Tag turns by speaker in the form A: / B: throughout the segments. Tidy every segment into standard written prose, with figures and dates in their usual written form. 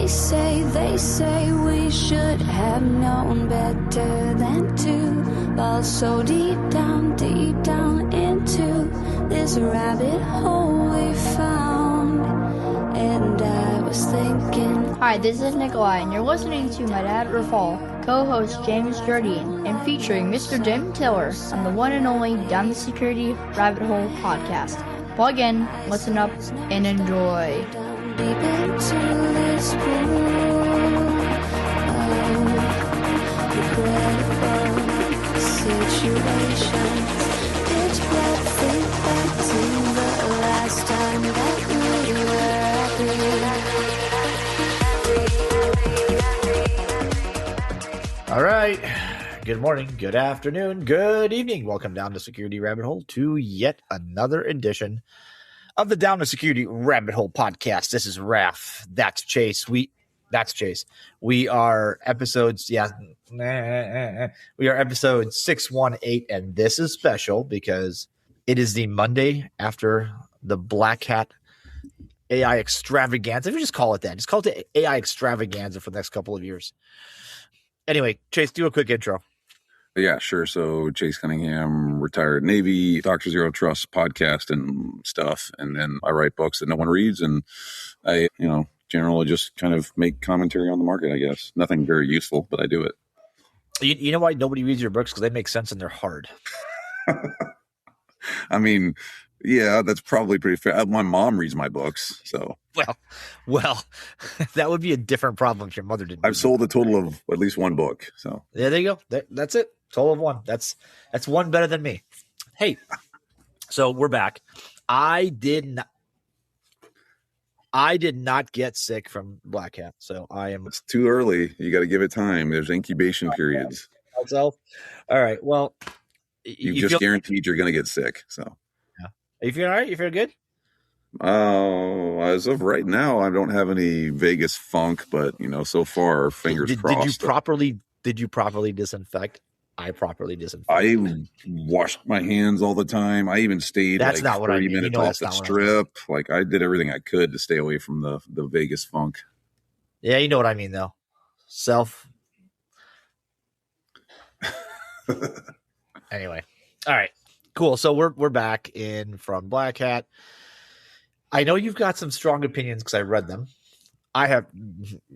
A: They say we should have known better than to fall so deep down into this rabbit hole we found. And I was thinking.
B: Hi, this is Nikolai, and you're listening to my dad, Rafal, co-host James Jardine, and featuring Mr. Jim Tiller on the one and only Down the Security Rabbit Hole podcast. Plug in, listen up, and enjoy.
A: Deep into this pool of regrettable situations. Pitch black, think back to the last time that we were happy.
C: All right. Good morning, good afternoon, good evening. Welcome down to Security Rabbit Hole to yet another edition of the Down to Security Rabbit Hole podcast. This is Raf. That's Chase. That's Chase. We are episodes. We are episode 618, and this is special because it is the Monday after the Black Hat AI extravaganza. If you just call it that, just call it the AI extravaganza for the next couple of years. Anyway, Chase, do a quick intro.
D: Yeah, sure. So Chase Cunningham, retired Navy, Dr. Zero Trust podcast and stuff. And then I write books that no one reads. And I, generally just kind of make commentary on the market, I guess. Nothing very useful, but I do it.
C: You know why nobody reads your books? Because they make sense and they're hard.
D: I mean, yeah, that's probably pretty fair. My mom reads my books, so.
C: Well, that would be a different problem if your mother didn't.
D: I've sold a total of at least one book, so.
C: Yeah, there you go. That's it. Total of one. That's one better than me. Hey, so we're back. I did not get sick from Black Hat, so I am.
D: It's too early. You got to give it time. There's incubation periods.
C: Myself. All right. Well,
D: you just guaranteed you're going to get sick. So.
C: Yeah. Are you feeling all right? You feeling good?
D: As of right now, I don't have any Vegas funk, but so far, fingers crossed. Did you properly
C: disinfect? I properly disinfect.
D: I washed my hands all the time. I even stayed
C: that's not 30
D: minutes off the strip. Like I did everything I could to stay away from the Vegas funk.
C: Yeah, you know what I mean though. Self. Anyway. All right. Cool. So we're back in from Black Hat. I know you've got some strong opinions because I read them. I have,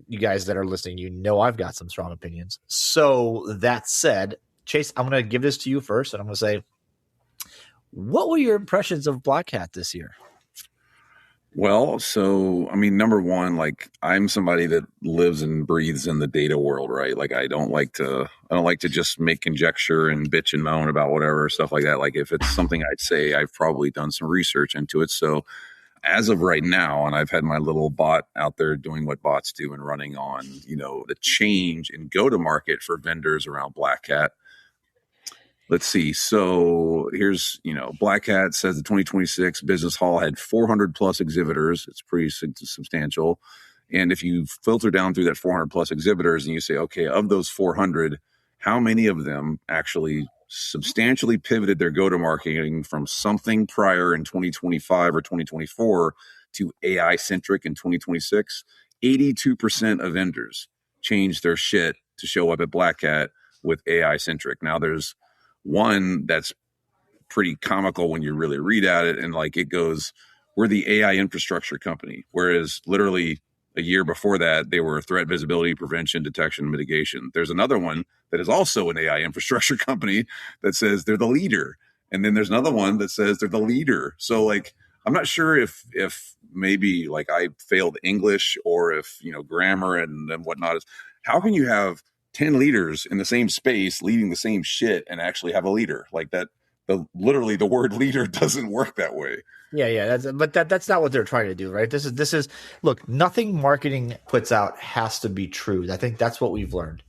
C: you guys that are listening, I've got some strong opinions. So that said, Chase, I'm going to give this to you first, and I'm going to say, what were your impressions of Black Hat this year?
D: Well, so, number one, I'm somebody that lives and breathes in the data world, right? I don't like to just make conjecture and bitch and moan about whatever stuff like that. If it's something I'd say, I've probably done some research into it. So as of right now, and I've had my little bot out there doing what bots do and running on, the change in go-to-market for vendors around Black Hat. Let's see. So here's, Black Hat says the 2026 Business Hall had 400 plus exhibitors. It's pretty substantial. And if you filter down through that 400 plus exhibitors and you say, okay, of those 400, how many of them actually substantially pivoted their go-to-marketing from something prior in 2025 or 2024 to AI-centric in 2026? 82% of vendors changed their shit to show up at Black Hat with AI-centric. Now, there's one that's pretty comical when you really read at it, and it goes, we're the AI infrastructure company, whereas literally a year before that, they were threat visibility, prevention, detection, mitigation. There's another one that is also an AI infrastructure company that says they're the leader. And then there's another one that says they're the leader. So I'm not sure if maybe I failed English or if, grammar and whatnot. How can you have 10 leaders in the same space leading the same shit and actually have a leader that? Literally the word leader doesn't work that way.
C: Yeah. That's not what they're trying to do, right? This is look, nothing marketing puts out has to be true. I think that's what we've learned.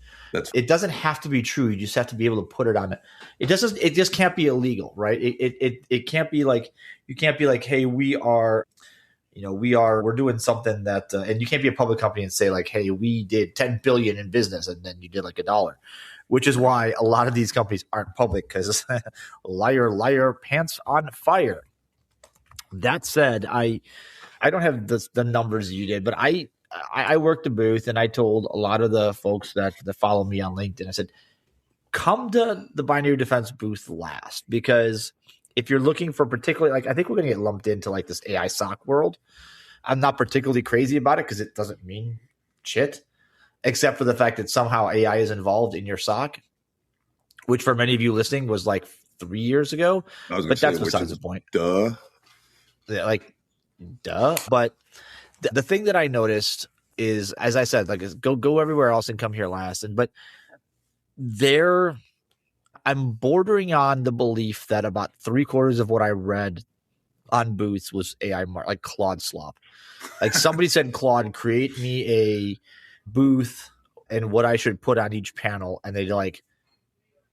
C: It doesn't have to be true. You just have to be able to put it on it. It just can't be illegal, right? It can't be you can't be hey, we're doing something that, and you can't be a public company and say hey, we did 10 billion in business and then you did $1, which is why a lot of these companies aren't public because liar, pants on fire. That said, I don't have the numbers you did, but I worked a booth, and I told a lot of the folks that follow me on LinkedIn, I said, come to the binary defense booth last, because if you're looking for particularly, like, I think we're going to get lumped into like this AI SOC world. I'm not particularly crazy about it because it doesn't mean shit, except for the fact that somehow AI is involved in your SOC, which for many of you listening was like 3 years ago. But that's besides the point.
D: Duh.
C: Yeah, like, duh. But the thing that I noticed is, as I said, like, go everywhere else and come here last. But I'm bordering on the belief that about 3/4 of what I read on booths was AI, like Claude slop. Like, somebody said, Claude, create me a booth and what I should put on each panel, and they like,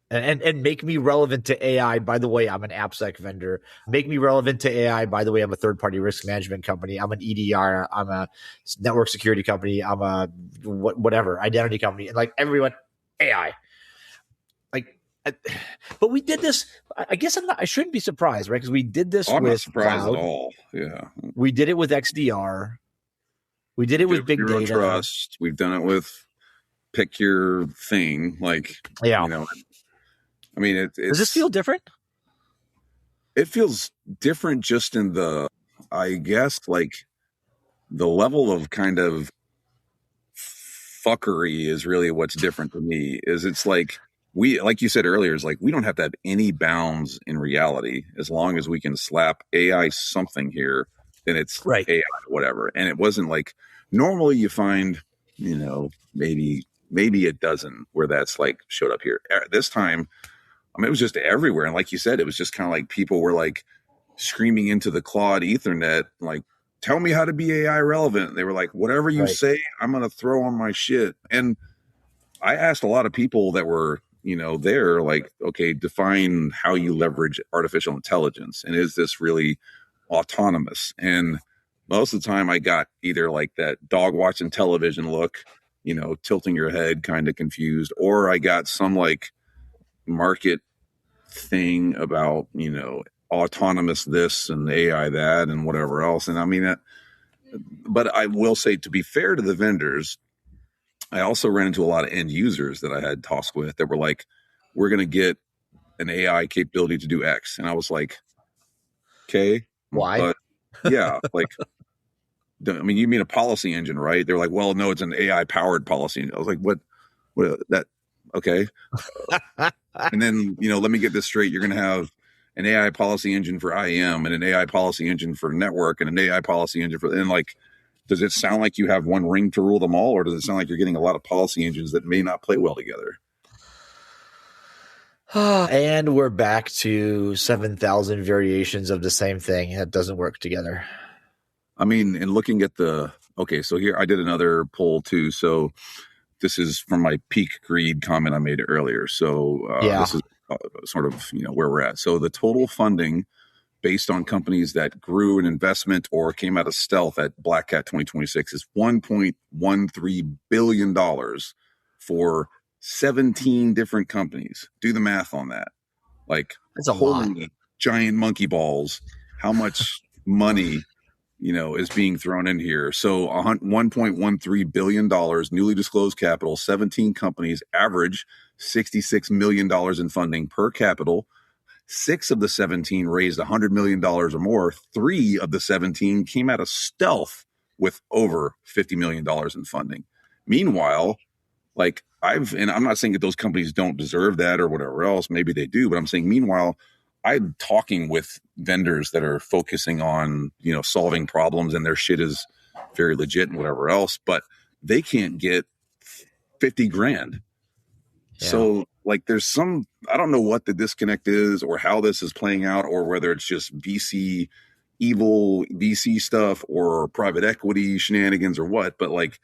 C: and make me relevant to AI. By the way, I'm an AppSec vendor. Make me relevant to AI. By the way, I'm a third-party risk management company. I'm an EDR. I'm a network security company. I'm a whatever identity company. And like everyone, AI. Like, but we did this. I guess I shouldn't be surprised, right? Because we did this
D: I'm
C: with
D: not surprised
C: cloud.
D: at all. Yeah,
C: we did it with XDR. We did it with big
D: Zero
C: data.
D: Trust. We've done it with pick your thing. Like,
C: Yeah.
D: you know, I mean,
C: does this feel different?
D: It feels different just in the, I guess, like the level of kind of fuckery is really what's different to me. Is it's like like you said earlier, is like we don't have to have any bounds in reality as long as we can slap AI something here, then it's
C: right.
D: AI whatever. And it wasn't like normally you find, you know, maybe a dozen where that's like showed up here. This time, I mean, it was just everywhere. And like you said, it was just kind of like people were like screaming into the Claude Ethernet, like, tell me how to be AI relevant. They were like, whatever you say, I'm going to throw on my shit. And I asked a lot of people that were, you know, there, like, okay, define how you leverage artificial intelligence. And is this really autonomous? And most of the time I got either like that dog watching television look, you know, tilting your head, kind of confused, or I got some like market thing about, you know, autonomous this and AI that and whatever else. And I mean, but I will say, to be fair to the vendors, I also ran into a lot of end users that I had talks with that were like, we're going to get an AI capability to do X. And I was like, okay,
C: why?
D: But yeah, like, I mean, you mean a policy engine, right? They're like, well, no, it's an AI powered policy engine. I was like, what that? Okay. And then, you know, let me get this straight. You're going to have an AI policy engine for IAM and an AI policy engine for network and an AI policy engine for, and like, does it sound like you have one ring to rule them all? Or does it sound like you're getting a lot of policy engines that may not play well together?
C: And we're back to 7,000 variations of the same thing that doesn't work together.
D: I mean, and looking at okay, so here I did another poll too. So this is from my peak greed comment I made earlier. So this is sort of, you know, where we're at. So the total funding based on companies that grew an investment or came out of stealth at Black Hat 2026 is $1.13 billion for 17 different companies. Do the math on that. Like,
C: that's a lot.
D: Giant monkey balls. How much money, you know, is being thrown in here? So $1.13 billion, newly disclosed capital, 17 companies, average $66 million in funding per capital. 6 of the 17 raised $100 million or more. 3 of the 17 came out of stealth with over $50 million in funding. Meanwhile, like and I'm not saying that those companies don't deserve that or whatever else, maybe they do, but I'm saying meanwhile, I'm talking with vendors that are focusing on, you know, solving problems and their shit is very legit and whatever else, but they can't get 50 grand. Yeah. So like there's I don't know what the disconnect is or how this is playing out or whether it's just evil VC stuff or private equity shenanigans or what, but like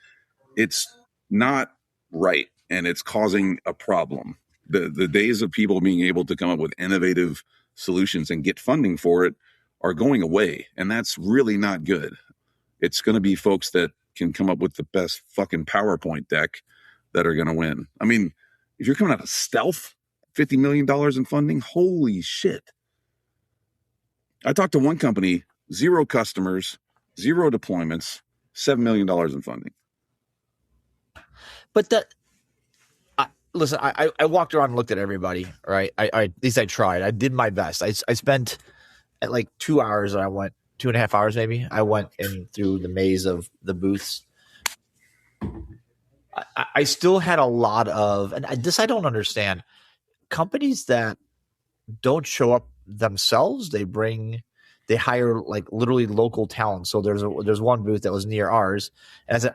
D: it's not right and it's causing a problem. The days of people being able to come up with innovative solutions and get funding for it are going away, and that's really not good. It's going to be folks that can come up with the best fucking PowerPoint deck that are going to win. I mean, if you're coming out of stealth, $50 million in funding, holy shit. I talked to one company, 0 customers, 0 deployments, $7 million in funding.
C: But listen, I walked around and looked at everybody, right? At least I tried. I did my best. I spent at like 2 hours. I went 2.5 hours maybe. I went in through the maze of the booths. I still had a lot of, and I don't understand, companies that don't show up themselves. They hire like literally local talent. So there's one booth that was near ours, and I said,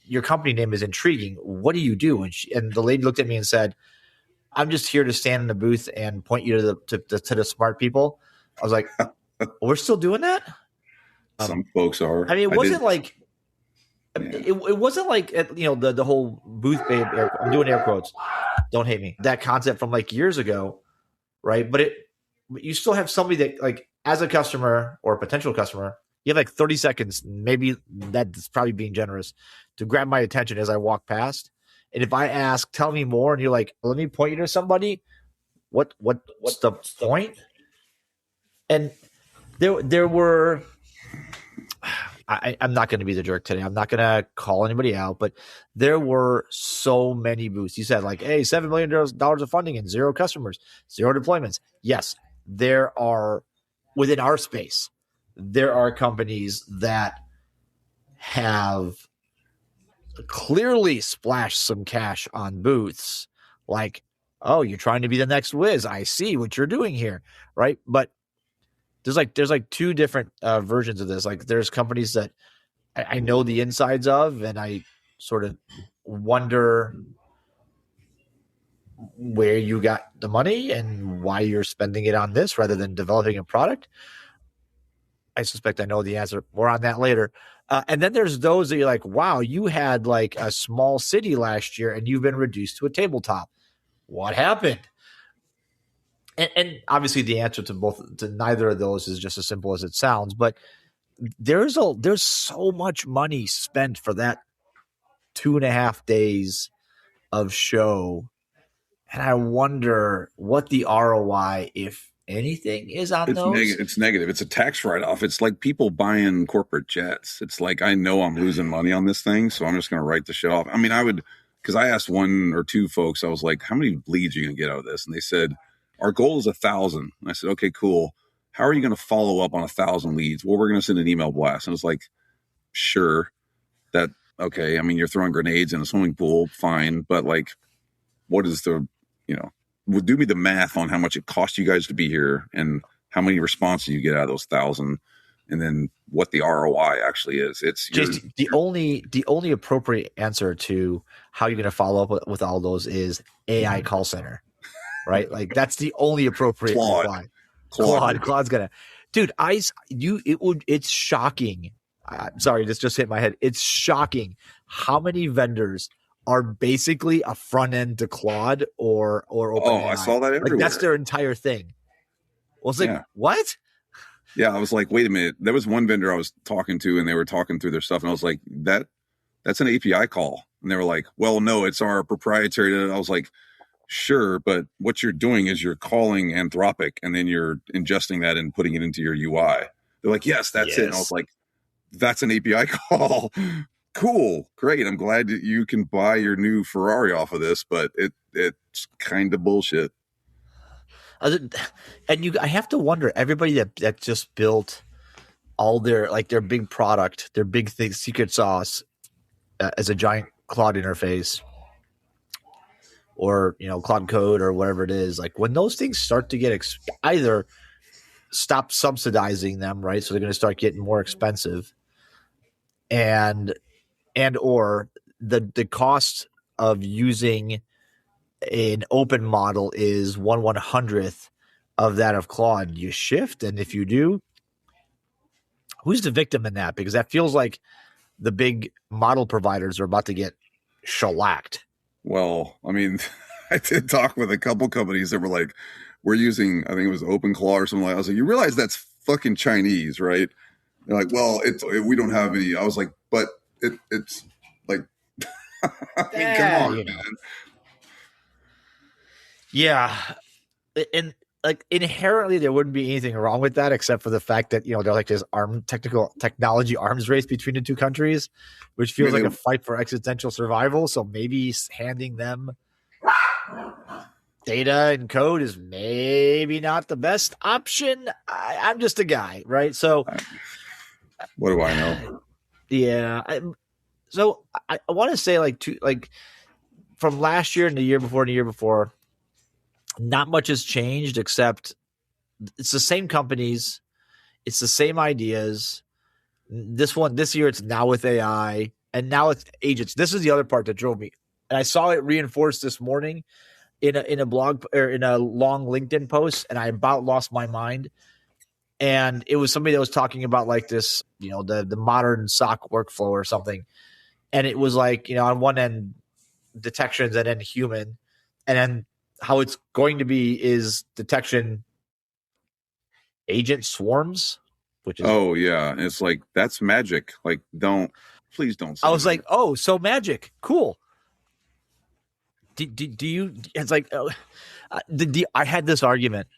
C: "Your company name is intriguing. What do you do?" And the lady looked at me and said, "I'm just here to stand in the booth and point you to the smart people." I was like, "We're still doing that?"
D: Some folks are.
C: I mean, it wasn't like. Yeah. It wasn't like the whole booth babe. I'm doing air quotes. Don't hate me. That concept from like years ago, right? But you still have somebody that, like, as a customer or a potential customer, you have like 30 seconds. Maybe that's probably being generous to grab my attention as I walk past. And if I ask, "Tell me more," and you're like, "Let me point you to somebody," what's the point? And there were. I'm not going to be the jerk today. I'm not going to call anybody out, but there were so many booths. You said like, hey, $7 million of funding and 0 customers, 0 deployments. Yes, there are, within our space, there are companies that have clearly splashed some cash on booths. Like, oh, you're trying to be the next Wiz. I see what you're doing here, right? But there's like 2 different versions of this. Like, there's companies that I know the insides of, and I sort of wonder where you got the money and why you're spending it on this rather than developing a product. I suspect I know the answer. More on that later. And then there's those that you're like, wow, you had like a small city last year and you've been reduced to a tabletop. What happened? And obviously the answer to neither of those is just as simple as it sounds, but there's so much money spent for that 2.5 days of show. And I wonder what the ROI, if anything, is on those.
D: It's negative. It's a tax write-off. It's like people buying corporate jets. It's like, I know I'm losing money on this thing, so I'm just going to write the shit off. I mean, because I asked 1 or 2 folks, I was like, how many leads are you going to get out of this? And they said, our goal is 1,000. And I said, okay, cool. How are you going to follow up on 1,000 leads? Well, we're going to send an email blast. And I was like, sure, okay. I mean, you're throwing grenades in a swimming pool, fine. But like, what is do me the math on how much it costs you guys to be here and how many responses you get out of those 1,000, and then what the ROI actually is. It's
C: just the only appropriate answer to how you're going to follow up with all those is AI call center, right? Like, that's the only appropriate reply. Claude's gonna, dude. It's shocking. Sorry, this just hit my head. It's shocking how many vendors are basically a front end to Claude or OpenAI.
D: I saw that everywhere.
C: Like, that's their entire thing. Well, it's like, what?
D: Yeah, I was like, wait a minute. There was one vendor I was talking to, and they were talking through their stuff, and I was like, that's an API call, and they were like, well, no, it's our proprietary. And I was like, sure, but what you're doing is you're calling Anthropic, and then you're ingesting that and putting it into your UI. They're like, yes, that's it. And I was like, that's an API call. Cool, great. I'm glad that you can buy your new Ferrari off of this, but it's kind of bullshit.
C: And I have to wonder, everybody that just built all their big product, their big thing, secret sauce, as a giant Claude interface, or Claude Code or whatever it is, like, when those things start to get either stop subsidizing them, right? So they're going to start getting more expensive, or the cost of using an open model is 1/100th of that of Claude. You shift, and if you do, who's the victim in that? Because that feels like the big model providers are about to get shellacked.
D: Well, I mean, I did talk with a couple companies that were like, we're using, I think it was OpenClaw or something like that. I was like, you realize that's fucking Chinese, right? They're like, well, we don't have any. I was like, but it's like, I mean, come on, man.
C: Yeah. And like inherently there wouldn't be anything wrong with that, except for the fact that, they're like this technology arms race between the two countries, which feels like a fight for existential survival. So maybe handing them data and code is maybe not the best option. I'm just a guy, right? So
D: what do I know?
C: Yeah. So I want to say from last year and the year before and the year before, not much has changed except it's the same companies, it's the same ideas. This year it's now with AI and now it's agents. This is the other part that drove me. And I saw it reinforced this morning in a blog or in a long LinkedIn post, and I about lost my mind. And it was somebody that was talking about like this, the modern SOC workflow or something. And it was like, on one end, detections and then human. And then how it's going to be is detection agent swarms, which is.
D: Oh, yeah. It's like, that's magic. Like, please don't.
C: I was like, oh, so magic. Cool. Do you, it's like, I had this argument.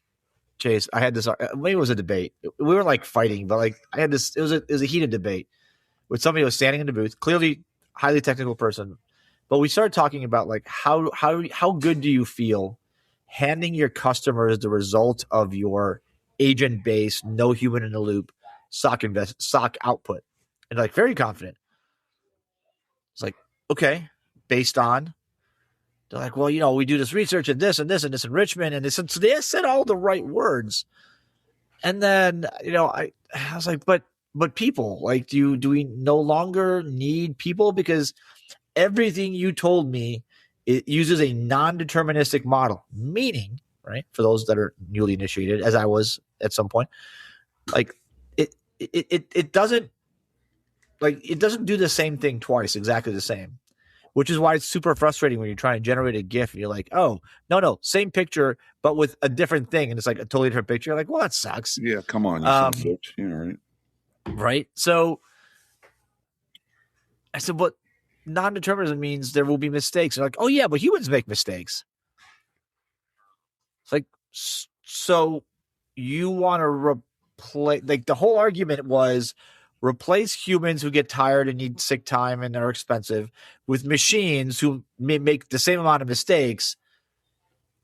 C: Chase, I had this. Maybe it was a debate. We were like fighting, but like I had this. It was a heated debate with somebody who was standing in the booth, clearly highly technical person. But we started talking about like how good do you feel handing your customers the result of your agent based, no human in the loop SOC output, and like very confident. It's like, okay, based on. They're like, well, we do this research and this enrichment, and this. So they said all the right words. And then, I was like, but people, like, do we no longer need people? Because everything you told me, it uses a non-deterministic model, meaning, right, for those that are newly initiated, as I was at some point, like it doesn't do the same thing twice, exactly the same. Which is why it's super frustrating when you're trying to generate a GIF and you're like, oh, no, same picture, but with a different thing. And it's like a totally different picture. You're like, well, that sucks.
D: Yeah, come on. You right.
C: Right. So I said, but non-determinism means there will be mistakes. And like, oh, yeah, but humans make mistakes. It's like, so you want to replace, like the whole argument was, replace humans who get tired and need sick time and are expensive with machines who may make the same amount of mistakes,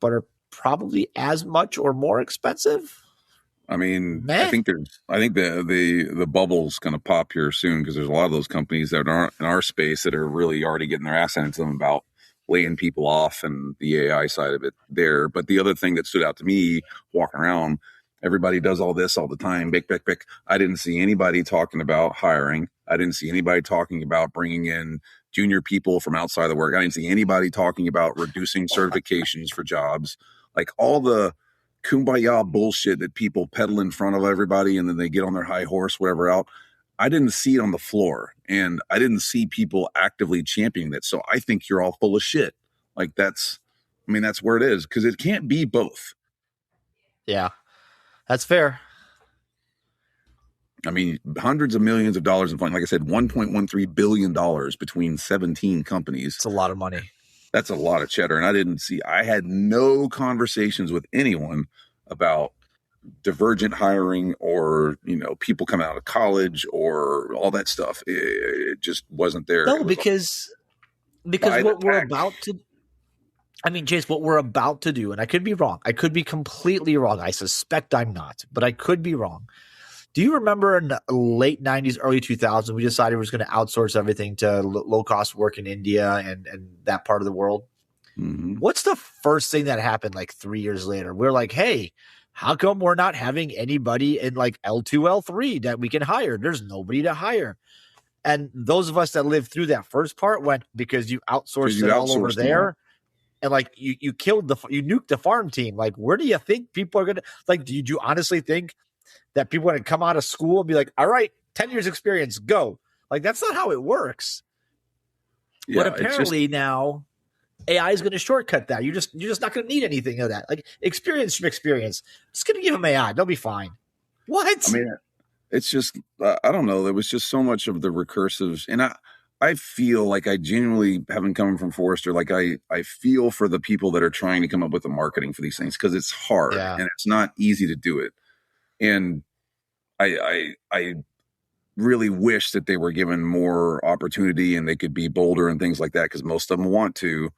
C: but are probably as much or more expensive.
D: I mean, I think the bubble's going to pop here soon because there's a lot of those companies that are in our space that are really already getting their ass into them about laying people off and the AI side of it there. But the other thing that stood out to me walking around, everybody does all this all the time. Bick. I didn't see anybody talking about hiring. I didn't see anybody talking about bringing in junior people from outside the work. I didn't see anybody talking about reducing certifications for jobs. Like all the kumbaya bullshit that people peddle in front of everybody and then they get on their high horse, whatever out. I didn't see it on the floor and I didn't see people actively championing that. So I think you're all full of shit. Like that's where it is because it can't be both.
C: Yeah. That's fair.
D: I mean, hundreds of millions of dollars in funding. Like I said, $1.13 billion between 17 companies.
C: It's a lot of money.
D: That's a lot of cheddar. And I had no conversations with anyone about divergent hiring or, people coming out of college or all that stuff. It just wasn't there.
C: No, because what we're about to Chase, what we're about to do, and I could be wrong. I could be completely wrong. I suspect I'm not, but I could be wrong. Do you remember in the late 90s, early 2000s, we decided we were going to outsource everything to low-cost work in India and that part of the world?
D: Mm-hmm.
C: What's the first thing that happened like 3 years later? We're like, hey, how come we're not having anybody in like L2, L3 that we can hire? There's nobody to hire. And those of us that lived through that first part went because you outsourced it all over there. And like you nuked the farm team. Like, where do you think people are gonna like? Do you honestly think that people are gonna come out of school and be like, "All right, 10 years experience, go"? Like, that's not how it works. Yeah, but apparently now AI is going to shortcut that. You're just not going to need anything of that. Like experience from experience. Just going to give them AI. They'll be fine. What?
D: I mean, it's just I don't know. There was just so much of the recursives, and I feel like I genuinely, having come from Forrester, like I feel for the people that are trying to come up with the marketing for these things, because it's hard and it's not easy to do it. And I really wish that they were given more opportunity and they could be bolder and things like that, because most of them want to.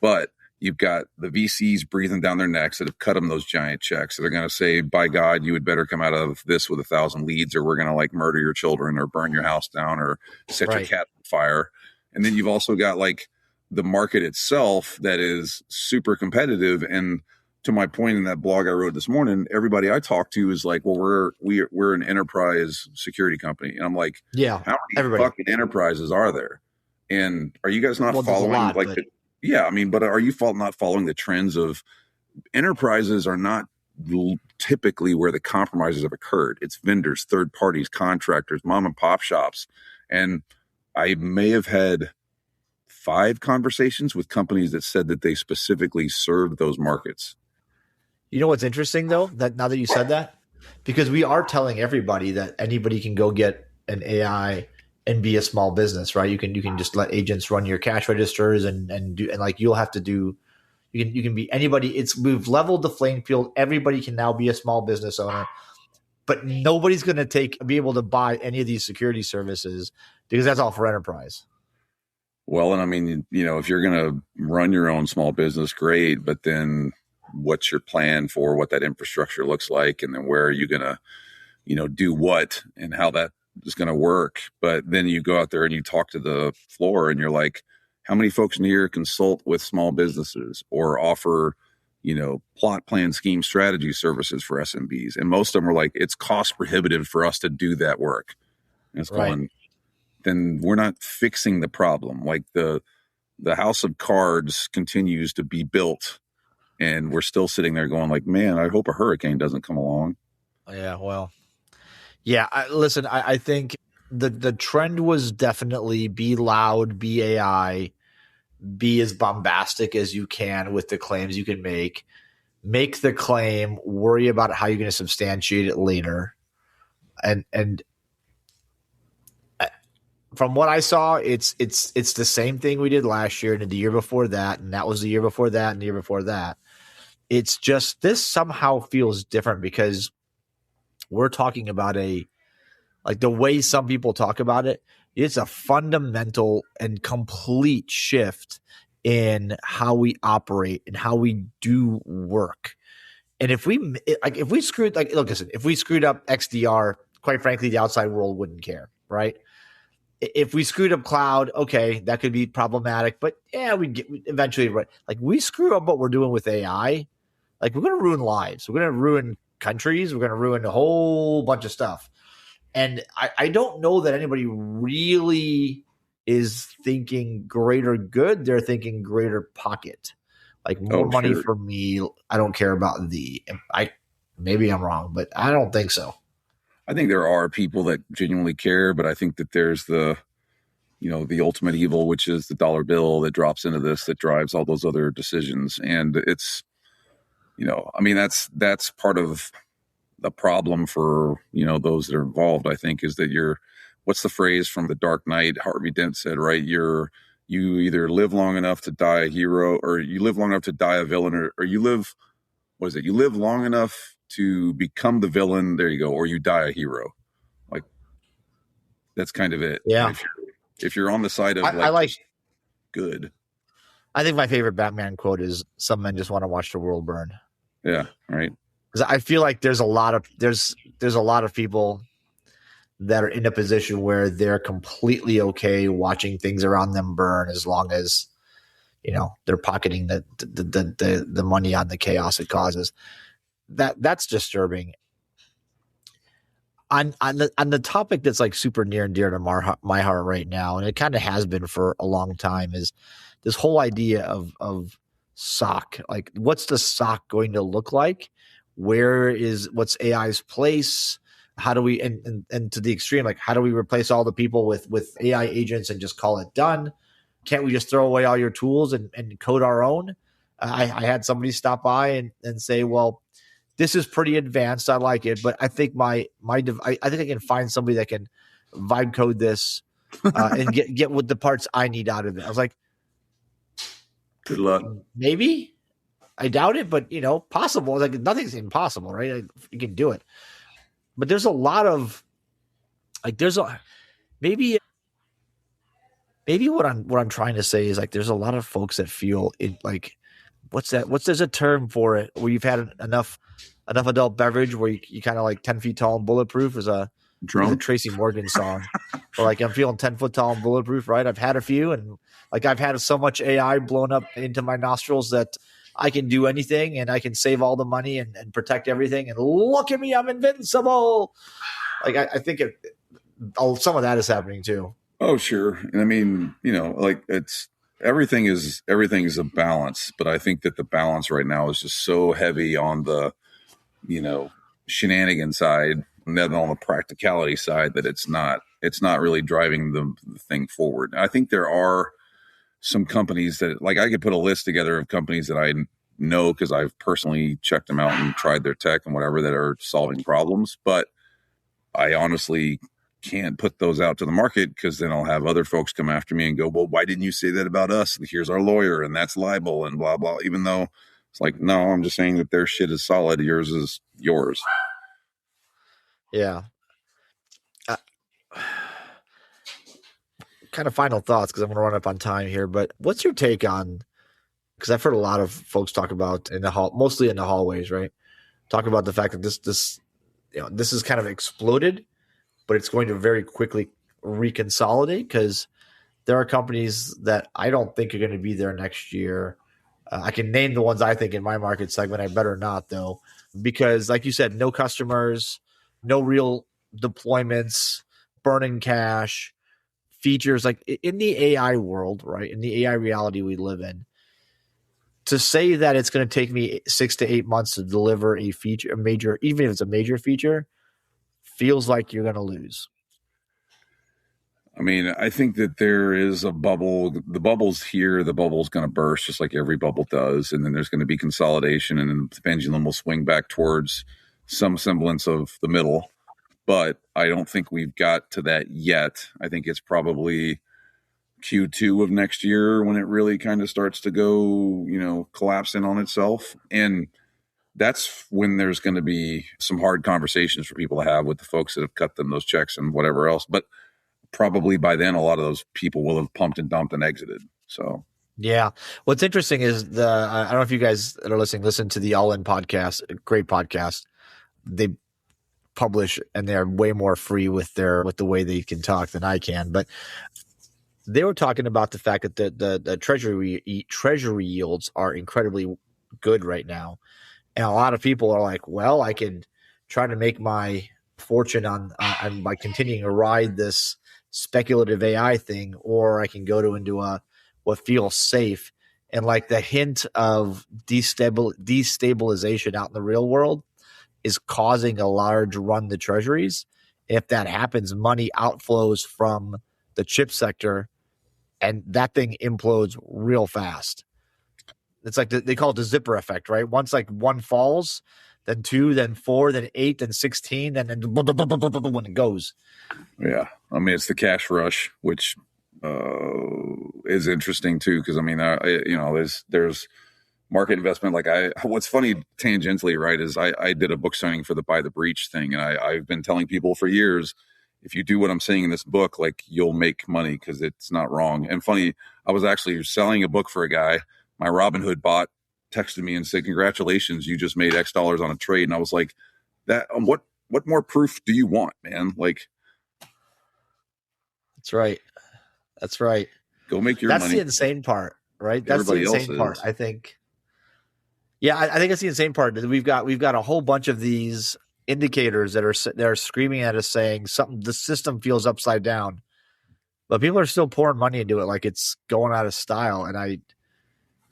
D: But you've got the VCs breathing down their necks that have cut them those giant checks. So they're going to say, by God, you would better come out of this with 1,000 leads, or we're going to like murder your children or burn your house down or set your cat on fire. And then you've also got like the market itself that is super competitive. And to my point in that blog I wrote this morning, everybody I talk to is like, well, we're an enterprise security company. And I'm like,
C: yeah,
D: how many fucking enterprises are there? And are you guys not following but are you not following the trends of enterprises are not typically where the compromises have occurred? It's vendors, third parties, contractors, mom and pop shops. And I may have had 5 conversations with companies that said that they specifically served those markets.
C: You know what's interesting though, that now that you said that, because we are telling everybody that anybody can go get an AI and be a small business, right? You can just let agents run your cash registers and like you'll have to do, you can be anybody. We've leveled the playing field. Everybody can now be a small business owner, but nobody's going to be able to buy any of these security services because that's all for enterprise.
D: Well, and I mean, if you're going to run your own small business, great, but then what's your plan for what that infrastructure looks like? And then where are you going to, do what and how that is going to work? But then you go out there and you talk to the floor and you're like, how many folks in here consult with small businesses or offer, plot, plan, scheme, strategy services for SMBs? And most of them are like, it's cost prohibitive for us to do that work. And it's going, then we're not fixing the problem. Like the house of cards continues to be built. And we're still sitting there going like, man, I hope a hurricane doesn't come along.
C: Yeah, well, yeah. I think the trend was definitely be loud, be AI, be as bombastic as you can with the claims you can make the claim, worry about how you're going to substantiate it later. And from what I saw, it's the same thing we did last year and the year before that. And that was the year before that and the year before that. It's just this somehow feels different because we're talking about the way some people talk about it. It's a fundamental and complete shift in how we operate and how we do work. And if we screwed if we screwed up XDR, quite frankly, the outside world wouldn't care, right? If we screwed up cloud, okay, that could be problematic, but yeah, we'd eventually, right? Like we screw up what we're doing with AI. Like we're going to ruin lives. We're going to ruin countries. We're going to ruin a whole bunch of stuff. And I don't know that anybody really is thinking greater good. They're thinking greater pocket, like more money for me. I don't care about maybe I'm wrong, but I don't think so.
D: I think there are people that genuinely care, but I think that there's the ultimate evil, which is the dollar bill that drops into this, that drives all those other decisions. And it's, that's part of the problem for, those that are involved, I think, is that what's the phrase from The Dark Knight? Harvey Dent said, right? You either live long enough to die a hero, or you live long enough to die a villain, or you live long enough to become the villain. There you go. Or you die a hero. Like that's kind of it.
C: Yeah.
D: If you're on the side of
C: I like
D: good.
C: I think my favorite Batman quote is "Some men just want to watch the world burn."
D: Yeah. Right.
C: Because I feel like there's a lot of people that are in a position where they're completely okay watching things around them burn as long as they're pocketing the money on the chaos it causes. That's disturbing. On the topic that's like super near and dear to my heart right now, and it kind of has been for a long time, is this whole idea of SOC. Like, what's the SOC going to look like? What's AI's place? How do we and to the extreme, like how do we replace all the people with AI agents and just call it done? Can't we just throw away all your tools and code our own? I had somebody stop by and say, well, this is pretty advanced. I like it, but I think I think I can find somebody that can vibe code this and get what the parts I need out of it. I was like,
D: good luck.
C: Maybe. I doubt it, but possible. Like nothing's impossible, right? You can do it. But there's a lot of maybe what I'm trying to say is like there's a lot of folks that feel it like there's a term for it where you've had enough adult beverage where you kind of like 10 feet tall and bulletproof is a Tracy Morgan song. Or like I'm feeling 10 foot tall and bulletproof, right? I've had a few and like I've had so much AI blown up into my nostrils that I can do anything and I can save all the money and protect everything. And look at me, I'm invincible. Like I think some of that is happening too.
D: Oh, sure. And I mean, like everything is a balance, but I think that the balance right now is just so heavy on the, shenanigan side and then on the practicality side that it's not really driving the thing forward. I think there are some companies that like I could put a list together of companies that I know because I've personally checked them out and tried their tech and whatever that are solving problems, but I honestly can't put those out to the market because then I'll have other folks come after me and go, well, why didn't you say that about us? And here's our lawyer and that's libel and blah, blah, even though it's like, no, I'm just saying that their shit is solid. Yours is yours.
C: Yeah. Kind of final thoughts because I'm going to run up on time here, but what's your take on, because I've heard a lot of folks talk about mostly in the hallways, right? Talk about the fact that this is kind of exploded, but it's going to very quickly reconsolidate because there are companies that I don't think are going to be there next year. I can name the ones I think in my market segment. I better not though, because like you said, no customers, no real deployments, burning cash, features like in the AI world, right? In the AI reality we live in, to say that it's going to take me 6 to 8 months to deliver a feature, even if it's a major feature, feels like you're going to lose.
D: I mean, I think that there is a bubble. The bubble's here. The bubble's going to burst just like every bubble does. And then there's going to be consolidation and then the pendulum will swing back towards some semblance of the middle. But I don't think we've got to that yet. I think it's probably Q2 of next year when it really kind of starts to go, collapse in on itself. And that's when there's going to be some hard conversations for people to have with the folks that have cut them those checks and whatever else. But probably by then, a lot of those people will have pumped and dumped and exited. So,
C: yeah. What's interesting is I don't know if you guys that are listening, listen to the All In podcast, a great podcast. They publish and they're way more free with the way they can talk than I can. But they were talking about the fact that the treasury yields are incredibly good right now. And a lot of people are like, well, I can try to make my fortune on by continuing to ride this speculative AI thing, or I can go into what feels safe. And like the hint of destabilization out in the real world is causing a large run to treasuries. If that happens, money outflows from the chip sector and that thing implodes real fast. It's like they call it the zipper effect, right? Once like one falls, then 2, then 4, then 8, then 16, then when it goes.
D: Yeah. I mean, it's the cash rush, which is interesting too. Cause I mean, there's market investment. Like what's funny tangentially, right, is I did a book signing for the Buy the Breach thing. And I've been telling people for years, if you do what I'm saying in this book, like you'll make money because it's not wrong. And funny, I was actually selling a book for a guy. My Robinhood bot texted me and said, congratulations, you just made X dollars on a trade. And I was like, that, what more proof do you want, man? Like,
C: that's right.
D: Go make your
C: money.
D: That's
C: the insane part, right? That's the insane part, I think. Yeah, I think it's the insane part. We've got a whole bunch of these indicators that are screaming at us saying the system feels upside down, but people are still pouring money into it like it's going out of style. And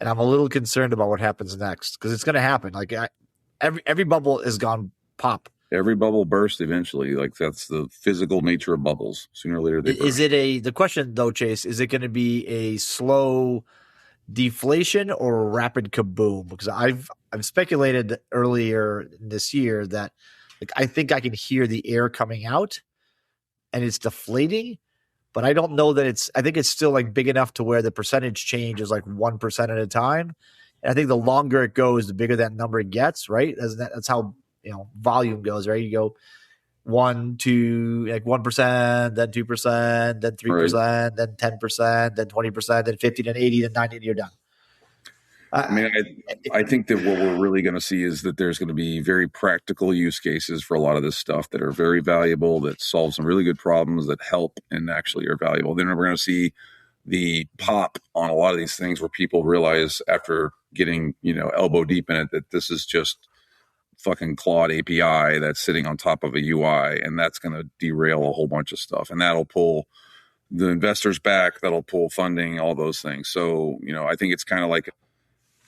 C: I'm a little concerned about what happens next because it's going to happen. Like every bubble is gone pop.
D: Every bubble bursts eventually. Like that's the physical nature of bubbles. Sooner or later they burst.
C: The question though, Chase, is it going to be a slow deflation or a rapid kaboom? Because I've speculated earlier this year that like I think I can hear the air coming out and it's deflating, but I don't know that I think it's still like big enough to where the percentage change is like 1% at a time. And I think the longer it goes, the bigger that number gets, right? That's how, volume goes, right? You go 1 to like 1%, then 2%, then 3%, then 10%, then 20%, then 50, then 80, then 90, and you're done.
D: I think that what we're really going to see is that there's going to be very practical use cases for a lot of this stuff that are very valuable, that solve some really good problems, that help and actually are valuable. Then we're going to see the pop on a lot of these things where people realize after getting, elbow deep in it, that this is just fucking Claude API that's sitting on top of a UI, and that's going to derail a whole bunch of stuff. And that'll pull the investors back, that'll pull funding, all those things. So, I think it's kind of like,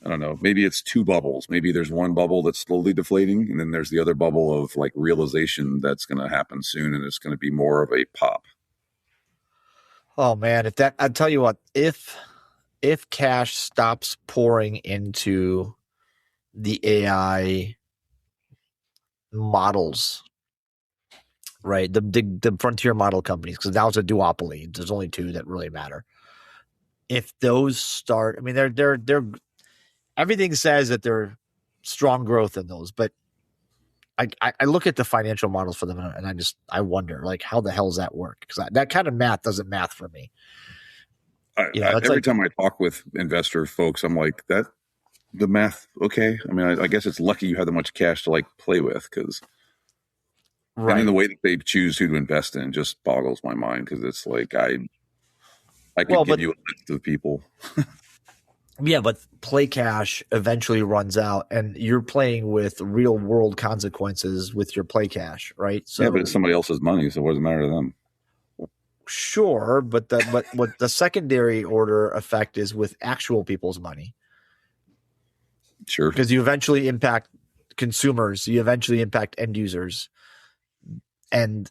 D: I don't know, maybe it's two bubbles. Maybe there's one bubble that's slowly deflating, and then there's the other bubble of like realization that's going to happen soon, and it's going to be more of a pop.
C: Oh man, I'll tell you what, if cash stops pouring into the AI models, right? The frontier model companies, because now it's a duopoly. There's only two that really matter. If those start, I mean, they're everything says that they're strong growth in those, but I look at the financial models for them and I wonder, like, how the hell does that work? Because that kind of math doesn't math for me.
D: Every time I talk with investor folks, I'm like, that the math, okay. I mean, I guess it's lucky you have that much cash to like play with, because right. And then the way that they choose who to invest in just boggles my mind, because it's like I could give you a list of people.
C: Yeah, but play cash eventually runs out, and you're playing with real world consequences with your play cash, right? So,
D: yeah, but it's somebody else's money, so what does it matter to them?
C: Sure, but what the secondary order effect is with actual people's money.
D: Sure,
C: because you eventually impact consumers, you eventually impact end users, and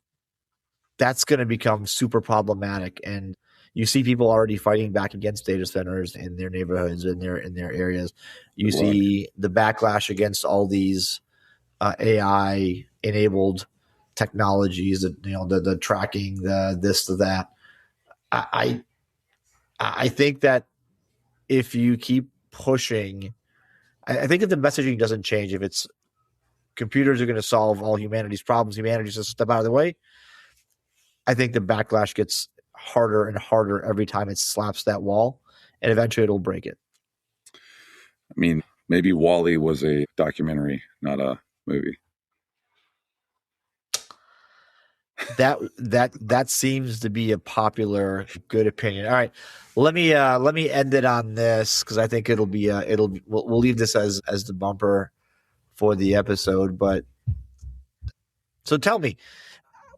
C: that's going to become super problematic. And you see people already fighting back against data centers in their neighborhoods, in their areas. You see the backlash against all these AI enabled technologies, that the tracking, the this, the that. I think that if you keep pushing, I think if the messaging doesn't change, if it's computers are going to solve all humanity's problems, humanity's just step out of the way, I think the backlash gets harder and harder every time it slaps that wall, and eventually it'll break it.
D: I mean, maybe WALL-E was a documentary, not a movie.
C: That seems to be a popular good opinion. All right, let me end it on this, because I think we'll leave this as the bumper for the episode. But so tell me,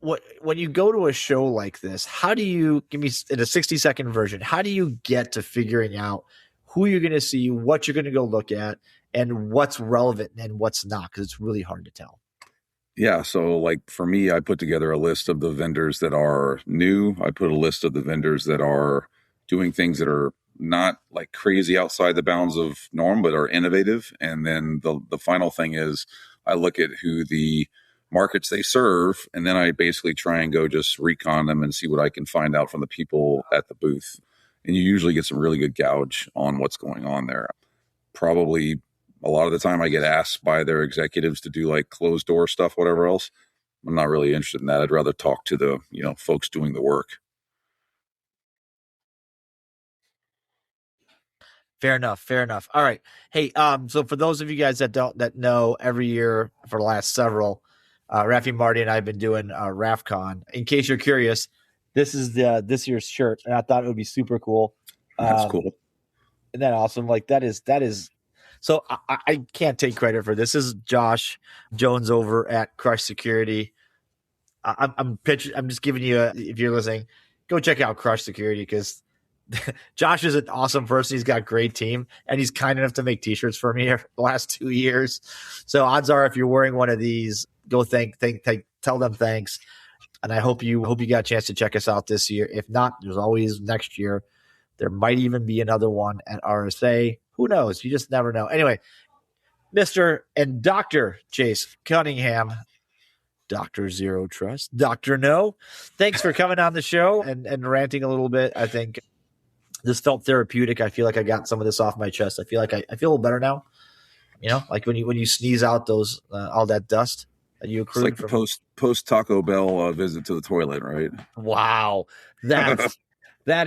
C: when you go to a show like this, how do you, give me in a 60-second version, how do you get to figuring out who you're going to see, what you're going to go look at, and what's relevant and what's not? Because it's really hard to tell.
D: Yeah. So like for me, I put together a list of the vendors that are new. I put a list of the vendors that are doing things that are not like crazy outside the bounds of norm, but are innovative. And then the final thing is I look at who the markets they serve, and then I basically try and go just recon them and see what I can find out from the people at the booth. And you usually get some really good gouge on what's going on there. Probably a lot of the time I get asked by their executives to do like closed door stuff, whatever else. I'm not really interested in that. I'd rather talk to the, folks doing the work.
C: Fair enough. All right. Hey, so for those of you guys that know, every year for the last several, Rafi, Marty, and I have been doing RAFCon. In case you're curious, this is this year's shirt, and I thought it would be super cool.
D: That's cool.
C: Isn't that awesome? Like that is. So I can't take credit for this. This is Josh Jones over at Crush Security. I'm just giving you if you're listening, go check out Crush Security, because Josh is an awesome person. He's got a great team, and he's kind enough to make t-shirts for me the last 2 years. So odds are, if you're wearing one of these, go tell them thanks. And I hope you got a chance to check us out this year. If not, there's always next year. There might even be another one at RSA. Who knows? You just never know. Anyway, Mr. and Dr. Chase Cunningham, Dr. Zero Trust, Dr. No. Thanks for coming on the show and ranting a little bit. I think this felt therapeutic. I feel like I got some of this off my chest. I feel like I feel a little better now. Like when you sneeze out those all that dust that you accrued.
D: It's like the post Taco Bell visit to the toilet, right?
C: Wow, that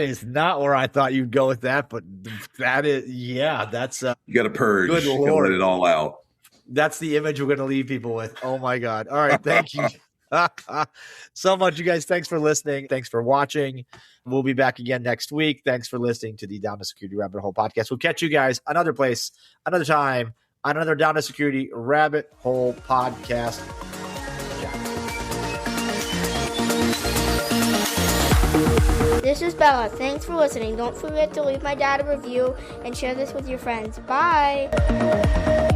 C: is not where I thought you'd go with that, but that is that's
D: you got to purge.
C: Good Lord,
D: you got to let it all out.
C: That's the image we're going to leave people with. Oh my God! All right, thank you so much, you guys. Thanks for listening. Thanks for watching. We'll be back again next week. Thanks for listening to the Down to Security Rabbit Hole podcast. We'll catch you guys another place, another time, on another Down to Security Rabbit Hole podcast.
E: This is Bella. Thanks for listening. Don't forget to leave my dad a review and share this with your friends. Bye.